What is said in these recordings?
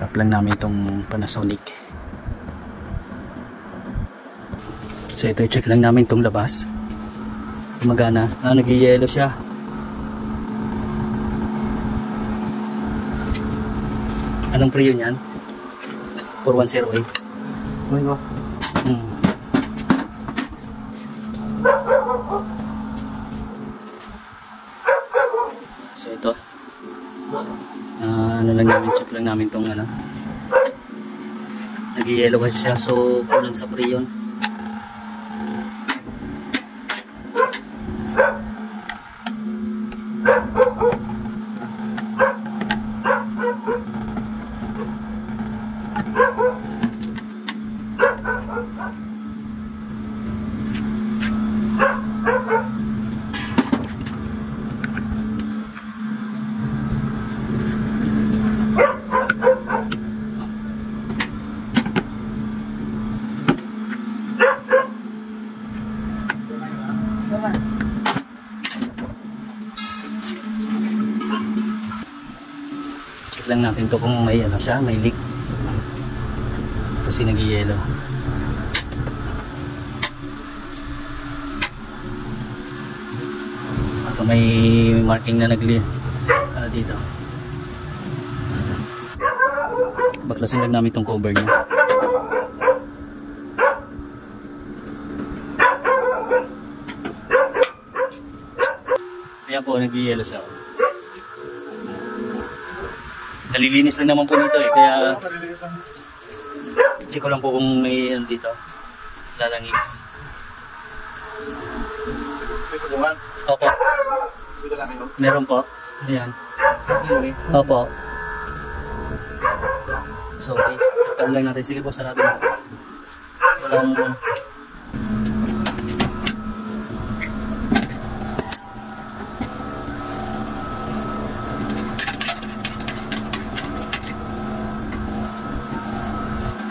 check up lang namin itong Panasonic. So ito, check lang namin itong labas. Gumagana. Nag-yellow siya. Anong priyo niyan? 4108. Ano ko? So ito. Ano lang namin, check lang namin itong ano. Nag-yellow kasi siya, so kulang sa priyon. Check lang natin to kung may ano siya, may leak. Kasi nag-yellow. At may marking na dito. Baklasin lang namin itong cover niya. Kaya po, nag-yellow siya. Nalilinis lang naman po nito eh, kaya check ko lang po kung may ano dito. Lalangis. May pagkawan? Opo. Dito lang kayo? Meron po. Ayan. Opo. So okay, tataan lang natin. Sige po, sarado na. Walang...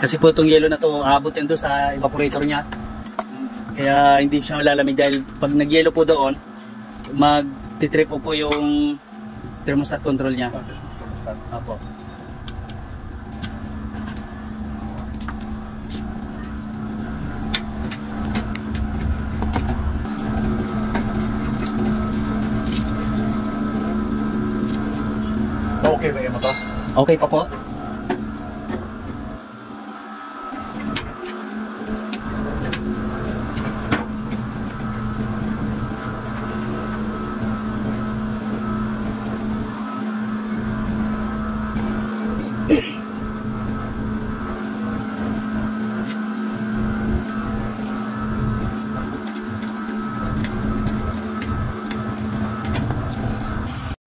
Kasi po itong yellow na to, aabot yan doon sa evaporator niya. Kaya hindi siya malalamig dahil pag nag-yellow po doon, mag-titrip po yung thermostat control niya. Apo. Okay ba yung motor? Okay pa po.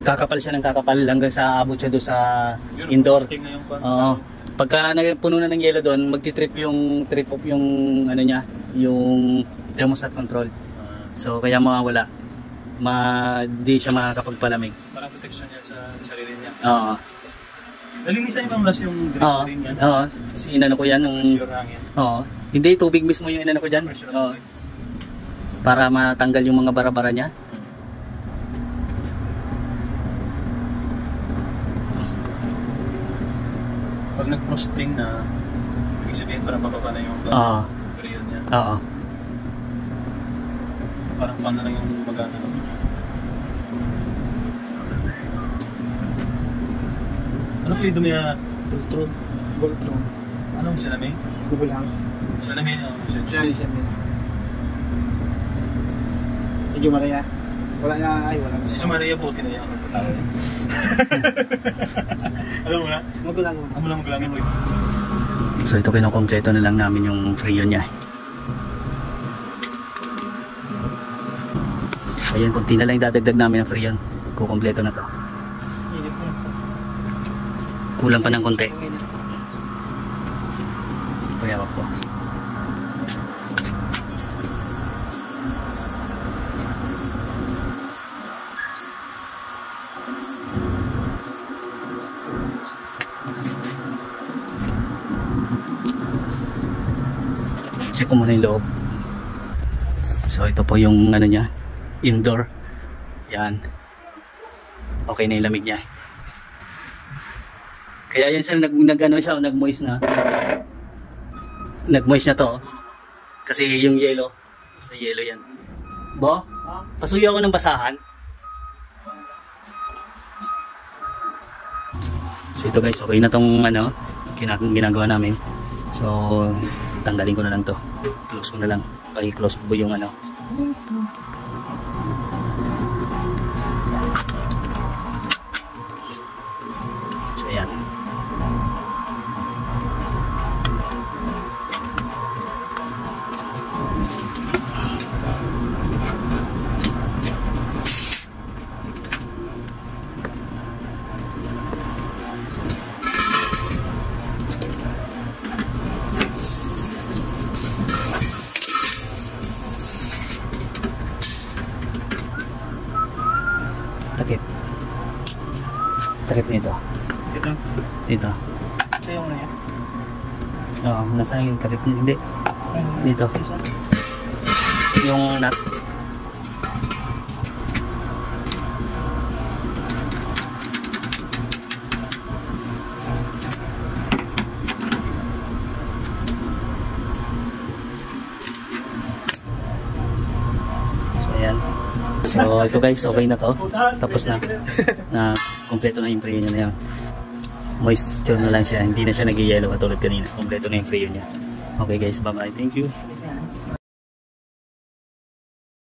Kakapal siya ng kakapal hanggang sa abot siya doon sa indoor. Oo. Pagka puno na ng yelo doon, magti-trip yung ano niya, yung thermostat control. So kaya mawawala. Di siya makakapagpalamig. Parang protection niya sa sarili niya. Oo. Nalinisan niyo ba mlas yung green niya? Oo. Inano ko yan nung oo. Hindi, tubig mismo yung inano ko diyan. Oo. Para matanggal yung mga bara-bara niya. Pag nag-frosting na, ibig sabihin parang bababa na yung period niya. Oo. Parang fan na lang yung magana. Anong lido niya? Voltron. Voltron. Anong sinami? Gugulang. Sinami niya? Sinami. Medyo Maria. Wala niya, ay wala. Si Maria buti na yan. Alam mo na? Magulang mo. Amo lang magulangin mo. So ito kinukompleto na lang namin yung freon niya. Ayan, kunti na lang dadagdag namin ang freon. Kukompleto na to. Kulang pa ng konti. Kaya po. Check ko muna yung loob. So ito po yung ano niya, indoor. Yan. Okay na yung lamig niya. Kaya yan sir, nag-ano siya, nag-moist na. Nag-moist na to. Kasi yung yellow, sa yellow yan. Bo, pasuyo ako ng basahan. So ito guys, okay na tong ano, ginagawa namin. So, tanggalin ko na lang to. Close ko na lang. Paki-close ko yung ano. So, ayan. Takip nito. Ito. Dito. Ito yung ano yan? Oo, nasa yung takip nito. Hindi. Dito. Yung nut. So, ayan. So, ito guys, okay na to. Tapos na. Na kompleto na yung prayer niya na yan. Moisture na lang siya. Hindi na siya nag-yellow katulad kanina. Kompleto na yung prayer niya. Okay guys, bye bye. Thank you.